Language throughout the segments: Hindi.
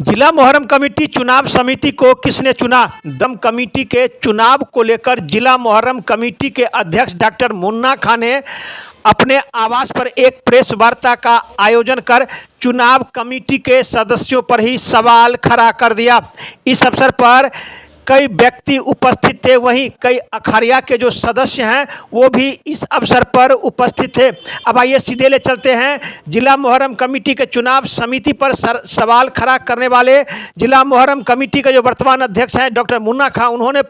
जिला मोहर्रम कमेटी चुनाव समिति को किसने चुना? दम कमेटी के चुनाव को लेकर जिला मोहर्रम कमेटी के अध्यक्ष डॉक्टर मुन्ना खान ने अपने आवास पर एक प्रेस वार्ता का आयोजन कर चुनाव कमेटी के सदस्यों पर ही सवाल खड़ा कर दिया। इस अवसर पर कई व्यक्ति उपस्थित थे, वहीं कई अखाड़िया के जो सदस्य हैं वो भी इस अवसर पर उपस्थित थे। अब आइए सीधे ले चलते हैं जिला मोहर्रम कमेटी के चुनाव समिति पर सवाल खड़ा करने वाले जिला मोहर्रम कमेटी के जो वर्तमान अध्यक्ष हैं डॉक्टर मुन्ना खान, उन्होंने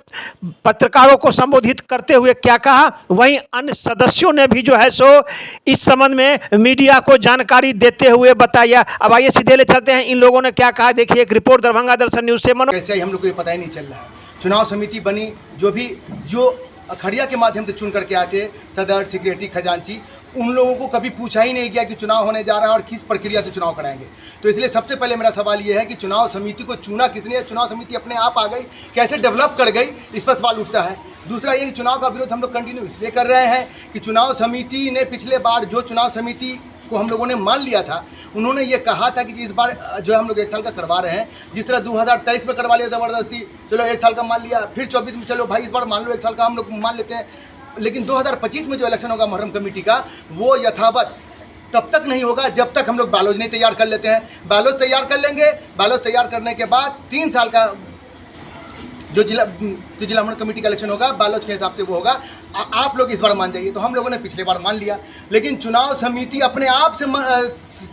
पत्रकारों को संबोधित करते हुए क्या कहा, वहीं अन्य सदस्यों ने भी जो है सो इस संबंध में मीडिया को जानकारी देते हुए बताया। अब आइए सीधे ले चलते हैं इन लोगों ने क्या कहा, देखिए एक रिपोर्ट दरभंगा दर्शन न्यूज से। कैसे ही हम लोग को ये पता ही नहीं चल रहा है। चुनाव समिति बनी, जो अखड़िया के माध्यम से चुन करके आते, सदर, सेक्रेटरी, खजांची, उन लोगों को कभी पूछा ही नहीं गया कि चुनाव होने जा रहा है और किस प्रक्रिया से चुनाव कराएंगे। तो इसलिए सबसे पहले मेरा सवाल ये है कि चुनाव समिति को चुना किसने? चुनाव समिति अपने आप आ गई, कैसे डेवलप कर गई, इस पर सवाल उठता है। दूसरा ये कि चुनाव का विरोध हम लोग कंटिन्यू इसलिए कर रहे हैं कि चुनाव समिति ने पिछले बार जो चुनाव समिति को हम लोगों ने मान लिया था, उन्होंने ये कहा था कि इस बार जो हम लोग 1 साल का करवा रहे हैं, जिस तरह 2023 में करवा लिया ज़बरदस्ती, चलो 1 साल का मान लिया, फिर 24 में चलो भाई इस बार मान लो 1 साल का हम लोग मान लेते हैं, लेकिन 2025 में जो इलेक्शन होगा मोहर्रम कमेटी का, वो यथावत तब तक नहीं होगा जब तक हम लोग बालोज नहीं तैयार कर लेते हैं। बालोज तैयार कर लेंगे, बालोज तैयार करने के बाद 3 साल का जो जिला मोहर्रम कमेटी का इलेक्शन होगा, बालोच के हिसाब से वो होगा। आप लोग इस बार मान जाइए। तो हम लोगों ने पिछले बार मान लिया, लेकिन चुनाव समिति अपने आप से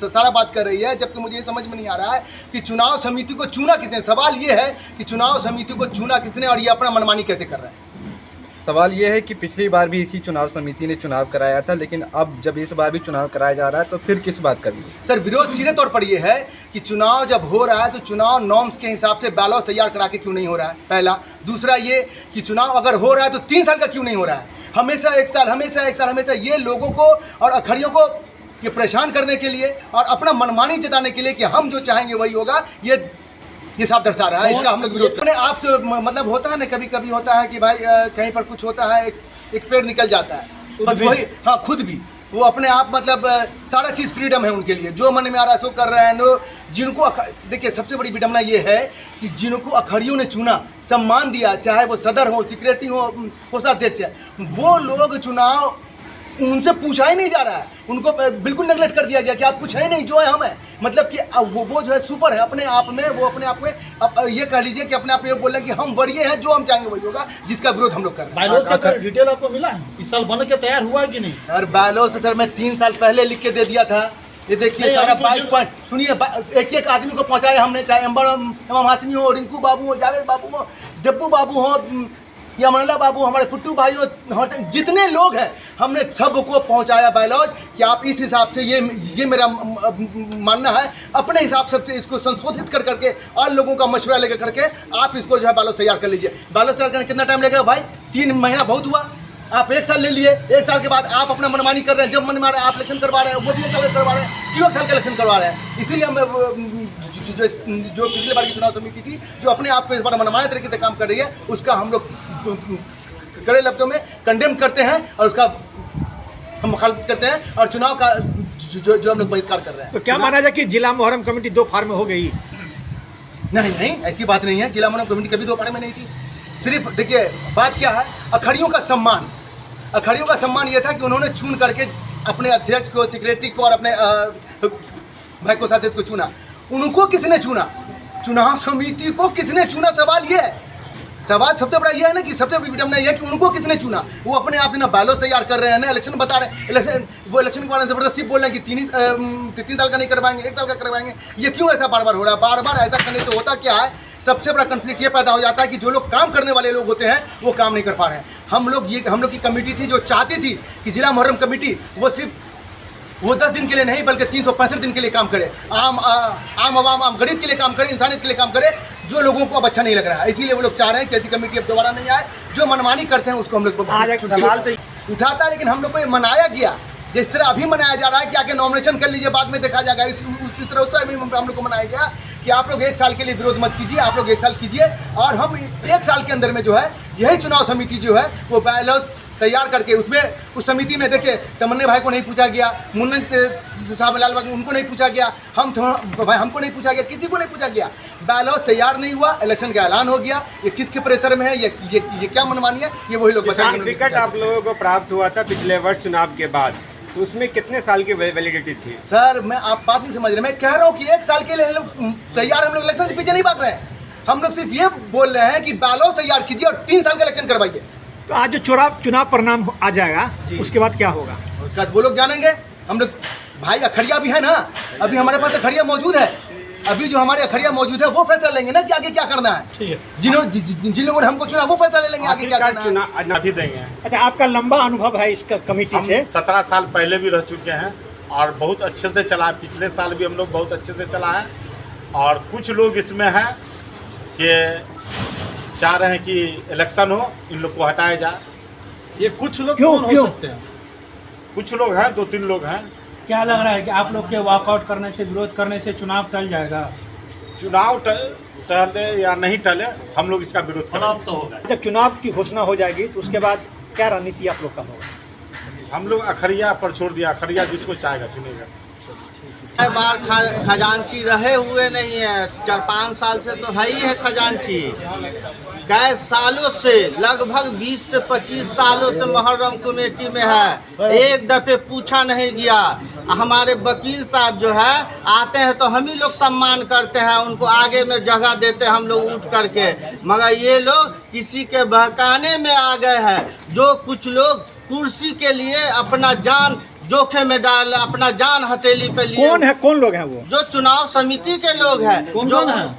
सारा बात कर रही है, जबकि मुझे ये समझ में नहीं आ रहा है कि चुनाव समिति को चुना किसने। सवाल ये है कि चुनाव समिति को चुना किसने और ये अपना मनमानी कैसे कर रहा है। सवाल ये है कि पिछली बार भी इसी चुनाव समिति ने चुनाव कराया था, लेकिन अब जब इस बार भी चुनाव कराया जा रहा है तो फिर किस बात का विरोध? सर, विरोध सीधे तौर पर यह है कि चुनाव जब हो रहा है तो चुनाव नॉर्म्स के हिसाब से बैलेंस तैयार करा के क्यों नहीं हो रहा है, पहला। दूसरा ये कि चुनाव अगर हो रहा है तो 3 साल का क्यों नहीं हो रहा है, हमेशा 1 साल, हमेशा 1 साल, हमेशा। ये लोगों को और अखड़ियों को ये परेशान करने के लिए और अपना मनमानी जताने के लिए कि हम जो चाहेंगे वही होगा, ये साफ दर्शा रहा है। इसका हम लोग विरोध करते हैं। आप से मतलब होता है ना, कभी कभी होता है कि भाई कहीं पर कुछ होता है, एक पेड़ निकल जाता है, बस वही, हाँ, खुद भी वो अपने आप मतलब सारा चीज़ फ्रीडम है उनके लिए, जो मन में आ रहा है सो कर रहे हैं। नो, जिनको देखिए सबसे बड़ी विडम्बना ये है कि जिनको अखड़ियों ने चुना, सम्मान दिया, चाहे वो सदर हो, सेक्रेटरी हो, कोषाध्यक्ष है, वो लोग चुनाव उनसे पूछा ही नहीं जा रहा है, उनको बिल्कुल नेगलेक्ट कर दिया गया कि आप कुछ है नहीं, जो है हम है। मतलब कि वो जो है सुपर है अपने आप में, वो अपने आप में ये कह लीजिए कि अपने आप में बोल रहे हैं कि हम वरीय हैं, जो हम चाहेंगे वही होगा, जिसका विरोध हम लोग कर रहे हैं। बायलॉज का डिटेल आपको मिला है? इस साल बन के तैयार हुआ है कि नहीं? सर, बायलॉज तो सर मैं 3 साल पहले लिख के दे दिया था। ये देखिए सारा 22 पॉइंट, सुनिए, एक आदमी को पहुंचाया हमने, चाहे इमाम हाशमी हो, रिंकू बाबू हो, जावेद बाबू हो, डब्बू बाबू हो या मनला बाबू, हमारे पुट्टू भाई हो, जितने लोग हैं हमने सबको पहुंचाया बायलॉज कि आप इस हिसाब से, ये मेरा मानना है, अपने हिसाब से इसको संशोधित कर करके और लोगों का मशवरा लेकर करके आप इसको जो है बायलॉज तैयार कर लीजिए। बायलॉज तैयार करने कितना टाइम लगेगा भाई? 3 महीना बहुत हुआ। आप 1 साल ले लिए, 1 साल के बाद आप अपना मनमानी कर रहे हैं, जब मन में आ रहा है आप इलेक्शन करवा रहे हैं, वो भी 1 साल करवा रहे हैं, क्यों 1 साल का इलेक्शन करवा रहे हैं? इसीलिए हम जो पिछले बार की चुनाव समिति थी, जो अपने आप को इस बार मनमाने तरीके से काम कर रही है, उसका हम लोग कड़े लफ्जों में कंडेम करते हैं और उसका हम मुखालफत करते हैं और चुनाव का जो हम लोग बहिष्कार कर रहे हैं। तो क्या माना जाए कि जिला मोहर्रम कमेटी 2 फार्म में हो गई? नहीं, ऐसी बात नहीं है। जिला मोहर्रम कमेटी कभी 2 फाड़े में नहीं थी। सिर्फ देखिए बात क्या है, अखड़ियों का सम्मान, अखड़ियों का सम्मान ये था कि उन्होंने चुन करके अपने अध्यक्ष को, सेक्रेटरी को और अपने भाई कोषाध्यक्ष को चुना। उनको किसने चुना? चुनाव समिति को किसने चुना? सवाल ये है। सवाल सबसे बड़ा ये है ना कि सबसे बड़ी विडम्बना ये है कि उनको किसने चुना। वो अपने आप से ना बायलॉज तैयार कर रहे हैं, ना इलेक्शन बता रहे हैं। इलेक्शन के बारे में जबरदस्ती बोल रहे हैं कि 3 साल का नहीं करवाएंगे, 1 साल का करवाएंगे। ये क्यों ऐसा बार बार हो रहा है? बार बार ऐसा करने से होता क्या है, सबसे बड़ा कन्फ्लिक्ट ये पैदा हो जाता है कि जो लोग काम करने वाले लोग होते हैं वो काम नहीं कर पा रहे हैं। हम लोग की कमेटी थी जो चाहती थी कि जिला मोहर्रम कमेटी वो सिर्फ 10 दिन के लिए नहीं बल्कि 365 दिन के लिए काम करे, आम आवाम, आम गरीब के लिए काम करे, इंसानियत के लिए काम करे, जो लोगों को अब अच्छा नहीं लग रहा है। इसीलिए वो लोग चाह रहे हैं कि ऐसी कमेटी अब दोबारा नहीं आए। जो मनमानी करते हैं उसको हम लोग सवाल उठाता है, लेकिन हम लोग को ये मनाया गया, जिस तरह अभी मनाया जा रहा है कि आके नॉमिनेशन कर लीजिए, बाद में देखा जाएगा, इस तरह उस तरह हम लोग को मनाया गया कि आप लोग 1 साल के लिए विरोध मत कीजिए, आप लोग 1 साल कीजिए और हम 1 साल के अंदर में जो है यही चुनाव समिति जो है वो बायलॉज तैयार करके उसमें उस समिति में देखिए तमन्ने भाई को नहीं पूछा गया, मुन्नन साहब लाल बाग उनको नहीं पूछा गया, भाई हमको नहीं पूछा गया, किसी को नहीं पूछा गया। बैलेंस तैयार नहीं हुआ, इलेक्शन का ऐलान हो गया। ये किसके प्रेशर में है, ये क्या मनमानी है, ये वही लोग बताएंगे। टिकट आप लोगों को प्राप्त हुआ था पिछले वर्ष चुनाव के बाद, तो उसमें कितने साल की वैलिडिटी थी? सर मैं आप बात नहीं समझ रहे, मैं कह रहा हूँ कि 1 साल के लिए हम लोग तैयार, हम लोग इलेक्शन से पीछे नहीं भाग रहे हैं। हम लोग सिर्फ ये बोल रहे हैं कि बैलेंस तैयार कीजिए और 3 साल का इलेक्शन करवाइए। तो आज जो चुनाव परिणाम आ जाएगा उसके बाद क्या होगा? उसके बाद वो लोग जानेंगे। हम लोग भाई अखड़िया भी है ना, अभी हमारे पास अखड़िया मौजूद है, अभी जो हमारे अखड़िया मौजूद है वो फैसला लेंगे ना कि आगे क्या करना है। ठीक है, जिन लोगों ने हमको चुना वो फैसला ले लेंगे आगे क्या करना है। अभी देंगे। अच्छा, आपका लंबा अनुभव है इस कमेटी से? 17 साल पहले भी रह चुके हैं और बहुत अच्छे से चला है। पिछले साल भी हम लोग बहुत अच्छे से चला है। और कुछ लोग इसमें हैं कि चाह रहे हैं कि इलेक्शन हो, इन लोग को हटाया जाए। ये कुछ लोग क्यों कौन हो सकते हैं? कुछ लोग हैं, 2-3 लोग हैं। क्या लग रहा है कि आप लोग के वॉकआउट करने से, विरोध करने से चुनाव टल जाएगा? चुनाव टले या नहीं टले, हम लोग इसका विरोध करेंगे। जब चुनाव की घोषणा हो जाएगी तो उसके बाद क्या रणनीति आप लोग का होगा? हम लोग अखड़िया पर छोड़ दिया, अखड़िया जिसको चाहेगा चुनेगा। बार खजांची रहे हुए नहीं है, 4-5 साल से तो है ही है खजांची। कई सालों से, लगभग 20 से 25 सालों से मुहर्रम कमेटी में है, एक दफे पूछा नहीं गया। हमारे वकील साहब जो है आते हैं तो हम ही लोग सम्मान करते हैं, उनको आगे में जगह देते हैं हम लोग उठ करके, मगर ये लोग किसी के बहकाने में आ गए हैं। जो कुछ लोग कुर्सी के लिए अपना जान जोखिम में डाल, अपना जान हथेली पे लिए। कौन लोग हैं वो? जो चुनाव समिति के लोग हैं। कौन है?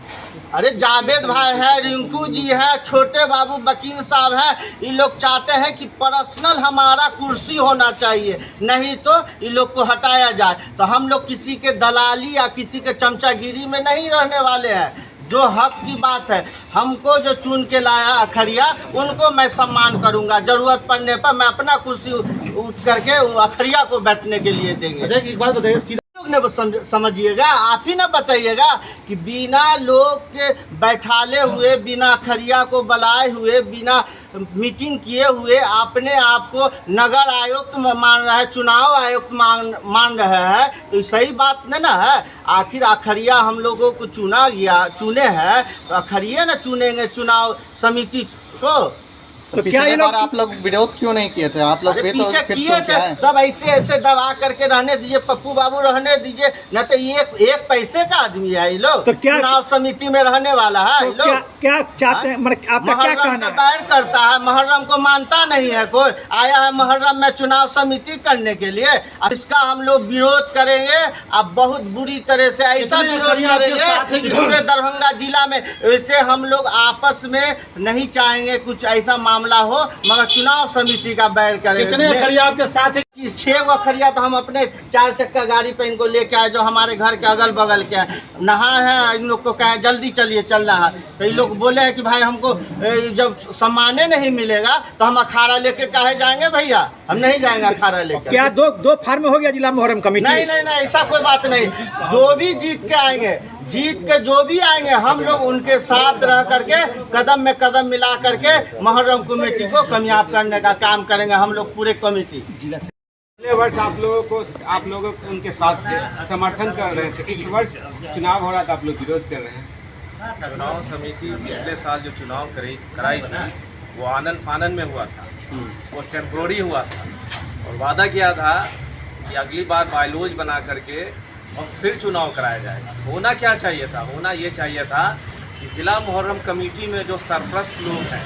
अरे जावेद भाई है, रिंकू जी है, छोटे बाबू वकील साहब है। ये लोग चाहते हैं कि पर्सनल हमारा कुर्सी होना चाहिए, नहीं तो ये लोग को हटाया जाए। तो हम लोग किसी के दलाली या किसी के चमचागिरी में नहीं रहने वाले हैं। जो हक की बात है, हमको जो चुन के लाया अखड़िया, उनको मैं सम्मान करूंगा। जरूरत पड़ने पर मैं अपना कुर्सी उठ करके अखड़िया को बैठने के लिए देंगे। अच्छा, एक बात बताइए, सीधा लोग ने समझिएगा, आप ही ना बताइएगा कि बिना लोग के बैठाले हुए, बिना अखड़िया को बुलाए हुए, बिना मीटिंग किए हुए अपने आप को नगर आयुक्त मान रहा है, चुनाव आयुक्त मान रहे हैं, तो सही बात नहीं ना है। आखिर अखड़िया हम लोगों को चुने हैं तो अखड़िया ना चुनेंगे चुनाव समिति को। तो क्या ये लोग आप लोग विरोध क्यों नहीं किए थे? आप लोग पीछे किए थे, सब ऐसे दबा करके रहने दीजिए, पप्पू बाबू रहने दीजिए, न तो एक पैसे का आदमी है ये लोग। तो क्या चुनाव समिति में रहने वाला है तो ये लोग? क्या चाहते हैं, मतलब आपका क्या मुहर्रम कहना से है? बैर करता है, मुहर्रम को मानता नहीं है कोई। आया है मुहर्रम में चुनाव समिति करने के लिए, इसका हम लोग विरोध करेंगे। अब बहुत बुरी तरह से ऐसा कितने विरोध अखड़िया आपके साथ है करेंगे कि पूरे दरभंगा जिला में। वैसे हम लोग आपस में नहीं चाहेंगे कुछ ऐसा मामला हो, मगर चुनाव समिति का बैर करेंगे। कितने अखड़िया आपके साथ है? 6 गो अखड़िया तो हम अपने 4 चक्का गाड़ी पे इनको लेके आए, जो हमारे घर के अगल बगल के हैं। नहा है, इन लोग को कहें जल्दी चलिए चलना है, तो ये लोग बोले हैं कि भाई हमको जब सम्मान नहीं मिलेगा तो हम अखाड़ा लेके काहे जाएंगे भैया, हम नहीं जाएंगे अखाड़ा लेकर। क्या दो फार्म हो गया जिला मुहर्रम कमेटी? नहीं, ऐसा कोई बात नहीं। जो भी जीत के जो भी आएंगे, हम लोग उनके साथ रह करके कदम में कदम मिला करके मुहर्रम कमेटी को कामयाब करने का काम करेंगे हम लोग, पूरे कमेटी। पिछले वर्ष आप लोगों को उनके साथ थे, समर्थन कर रहे थे। इस वर्ष चुनाव हो रहा था, आप लोग विरोध कर रहे हैं। चुनाव समिति पिछले साल जो चुनाव कराई थी वो आनन फानन में हुआ था, वो टेम्प्रोरी हुआ था, और वादा किया था कि अगली बार बायलॉज बना करके और फिर चुनाव कराया जाएगा। होना क्या चाहिए था? होना ये चाहिए था कि ज़िला मुहर्रम कमेटी में जो सरपरस्त लोग हैं,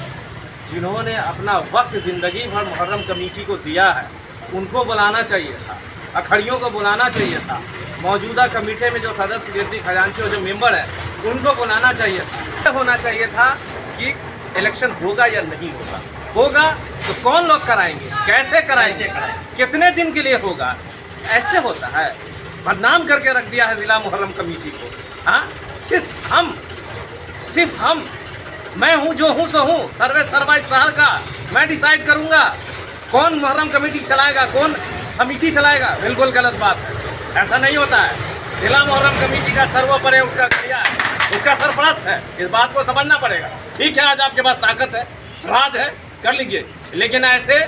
जिन्होंने अपना वक्त ज़िंदगी भर मुहर्रम कमेटी को दिया है, उनको बुलाना चाहिए था, अखड़ियों को बुलाना चाहिए था। मौजूदा कमेटी में जो सदस्य, सेक्रेटरी, खजांची और जो मेंबर हैं, उनको बुलाना चाहिए था। होना चाहिए था कि इलेक्शन होगा या नहीं होगा, होगा तो कौन लोग कराएंगे, कैसे कराएंगे, कितने दिन के लिए होगा। ऐसे होता है, बदनाम करके रख दिया है ज़िला मुहर्रम कमेटी को। हाँ, सिर्फ हम मैं हूँ जो हूँ सो हूँ, सर्वे सर्वा इस शहर का मैं डिसाइड करूँगा कौन मुहर्रम कमेटी चलाएगा, कौन समिति चलाएगा। बिल्कुल गलत बात है, ऐसा नहीं होता है। ज़िला मुहर्रम कमेटी का सर्वोपरि उसका खड़िया है, उसका सरपरस्त है, इस बात को समझना पड़ेगा। ठीक है, आज आपके पास ताकत है, राज है, कर लीजिए, लेकिन ऐसे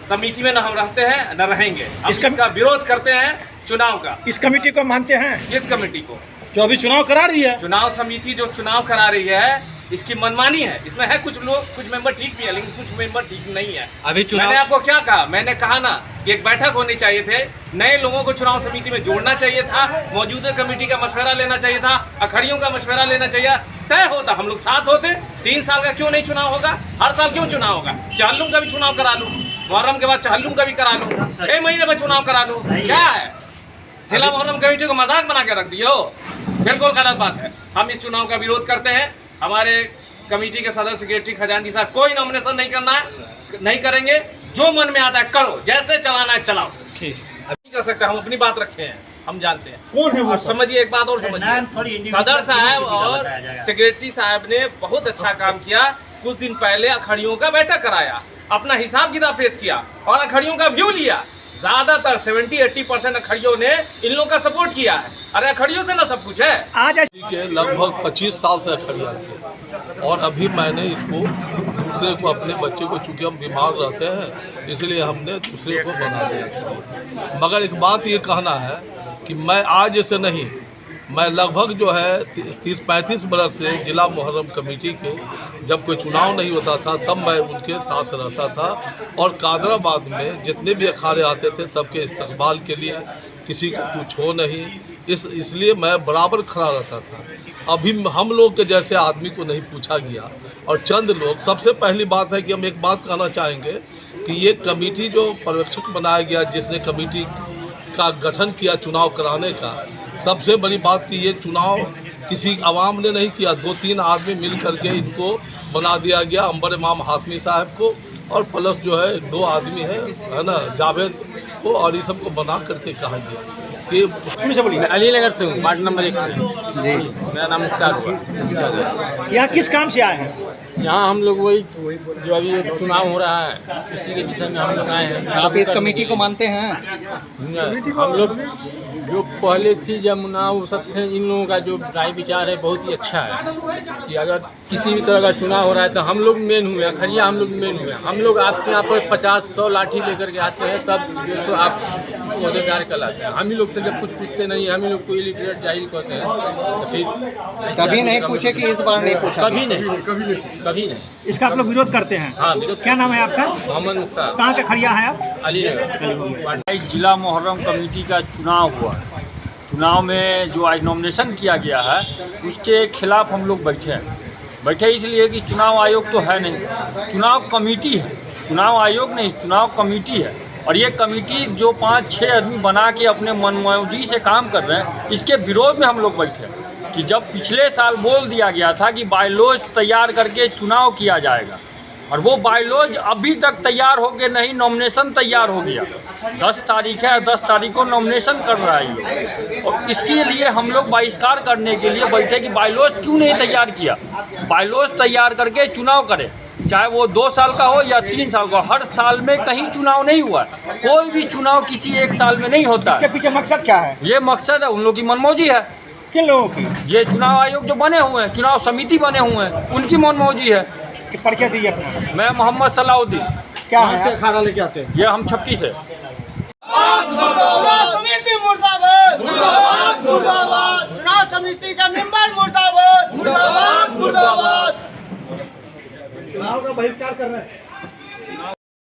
समिति में न हम रहते हैं न रहेंगे। हम इसका विरोध करते हैं चुनाव का। इस कमेटी को मानते हैं? किस कमिटी को? जो अभी चुनाव करा रही है, चुनाव समिति जो चुनाव करा रही है, इसकी मनमानी है। इसमें है कुछ लोग, कुछ मेंबर ठीक भी है, लेकिन कुछ मेंबर ठीक नहीं है। अभी मैंने आपको क्या कहा? मैंने कहा ना कि एक बैठक होनी चाहिए थे, नए लोगों को चुनाव समिति में जोड़ना चाहिए था, मौजूदा कमेटी का मशवरा लेना चाहिए था, अखड़ियों का मशवरा लेना चाहिए, तय होता, हम लोग साथ होते। 3 साल का क्यों नहीं चुनाव होगा? हर साल क्यों चुनाव होगा? चहल्लुम का भी चुनाव करा लूँ, मुहर्रम के बाद चहल्लुम का भी करा लूँ, 6 महीने में चुनाव करा लूँ। क्या है, जिला मुहर्रम कमेटी को मजाक बना के रख दियो? बिल्कुल गलत बात है। हम इस चुनाव का विरोध करते हैं। हमारे कमेटी के सदस्य सेक्रेटरी खजांची साहब कोई नॉमिनेशन नहीं करना है, नहीं करेंगे। जो मन में आता है करो, जैसे चलाना है चलाओ। ठीक, नहीं कर सकते, हम अपनी बात रखे हैं, हम जानते हैं। कौन है वो? और समझिए, एक बात और समझिए, सदर साहब और सेक्रेटरी साहब ने बहुत अच्छा काम किया। कुछ दिन पहले अखड़ियों का बैठक कराया, अपना हिसाब किताब पेश किया और अखड़ियों का व्यू लिया। ज्यादातर 70-80% अखड़ियों ने इन लोगों का सपोर्ट किया है। अरे अखड़ियों से ना सब कुछ है। आज के लगभग 25 साल से अखड़िया थे और अभी मैंने इसको दूसरे को, अपने बच्चे को, चूँकि हम बीमार रहते हैं इसलिए हमने दूसरे को बना दिया। मगर एक बात ये कहना है कि मैं आज से नहीं, मैं लगभग जो है 30-35 बरस से जिला मुहर्रम कमेटी के जब कोई चुनाव नहीं होता था तब मैं उनके साथ रहता था और कादराबाद में जितने भी अखाड़े आते थे सबके इस्तकबाल के लिए, किसी को कुछ हो नहीं, इसलिए मैं बराबर खड़ा रहता था। अभी हम लोग के जैसे आदमी को नहीं पूछा गया और चंद लोग। सबसे पहली बात है कि हम एक बात कहना चाहेंगे कि ये कमेटी जो पर्यवेक्षक बनाया गया, जिसने कमेटी का गठन किया चुनाव कराने का, सबसे बड़ी बात कि ये चुनाव किसी आवाम ने नहीं किया, 2-3 आदमी मिल करके इनको बना दिया गया। अंबर इमाम हाशमी साहब को और प्लस जो है 2 आदमी है ना, जावेद को, और ये सबको बना करके कहा गया कि मैं अलीनगर से हूँ, वार्ड नंबर 1 से जी। मेरा नाम मुख्तार। यहाँ किस काम से आए हैं? यहाँ हम लोग वही जो अभी चुनाव हो रहा है उसी के विषय में हम लोग आए हैं। आप इस कमेटी को मानते हैं? हम लोग जो पहले थी जमुना वो सब थे, इन लोगों का जो राय विचार है बहुत ही अच्छा है कि अगर किसी भी तरह का चुनाव हो रहा है तो हम लोग मेन हुए, अखड़िया हम लोग मेन हुए। हम लोग आपके यहाँ पर 50-100 लाठी लेकर के आते हैं, तब 150 आप अहदेदार कहलाते हैं। हम ही लोग से जब कुछ पूछते नहीं, हम ही लोग को इलिटरेट जाहिल कहते हैं, तो फिर कभी नहीं पूछे कि इस बार नहीं पूछा? कभी नहीं। इसका आप लोग विरोध करते हैं? हाँ, विरोध। क्या नाम है आपका? मोहम्मद मुख्तार। कहाँ के खड़िया हैं आप? अलीनगर। जिला मुहर्रम कमेटी का चुनाव हुआ, चुनाव में जो आज नॉमिनेशन किया गया है उसके खिलाफ हम लोग बैठे इसलिए कि चुनाव आयोग तो है नहीं, चुनाव कमेटी है, चुनाव आयोग नहीं, चुनाव कमेटी है। और ये कमेटी जो 5-6 आदमी बना के अपने मनमौजी से काम कर रहे हैं, इसके विरोध में हम लोग बैठे कि जब पिछले साल बोल दिया गया था कि बायलॉज तैयार करके चुनाव किया जाएगा और वो बायलॉज अभी तक तैयार हो गए नहीं, नॉमिनेशन तैयार हो गया। 10 तारीख है, 10 तारीख को नॉमिनेशन कर रहा है ये, और इसके लिए हम लोग बहिष्कार करने के लिए बैठे कि बायलॉज क्यों नहीं तैयार किया। बायलॉज तैयार करके चुनाव करें, चाहे वो 2 साल का हो या 3 साल का। हर साल में कहीं चुनाव नहीं हुआ, कोई भी चुनाव किसी एक साल में नहीं होता। इसके पीछे मकसद क्या है? ये मकसद है उन लोगों की मनमौजी है। किन लोगों की? ये चुनाव आयोग जो बने हुए हैं, चुनाव समिति बने हुए हैं, उनकी मनमौजी है। कि परिचय दीजिए अपना। मैं मोहम्मद सलाउद्दीन। क्या है? अखाड़ा लेके आते हैं? ये हम छपकी से। चुनाव समिति मुर्दाबाद, मुर्दाबाद, मुर्दाबाद। चुनाव समिति का मेंबर मुर्दाबाद, मुर्दाबाद, मुर्दाबाद। चुनाव का बहिष्कार कर रहे हैं।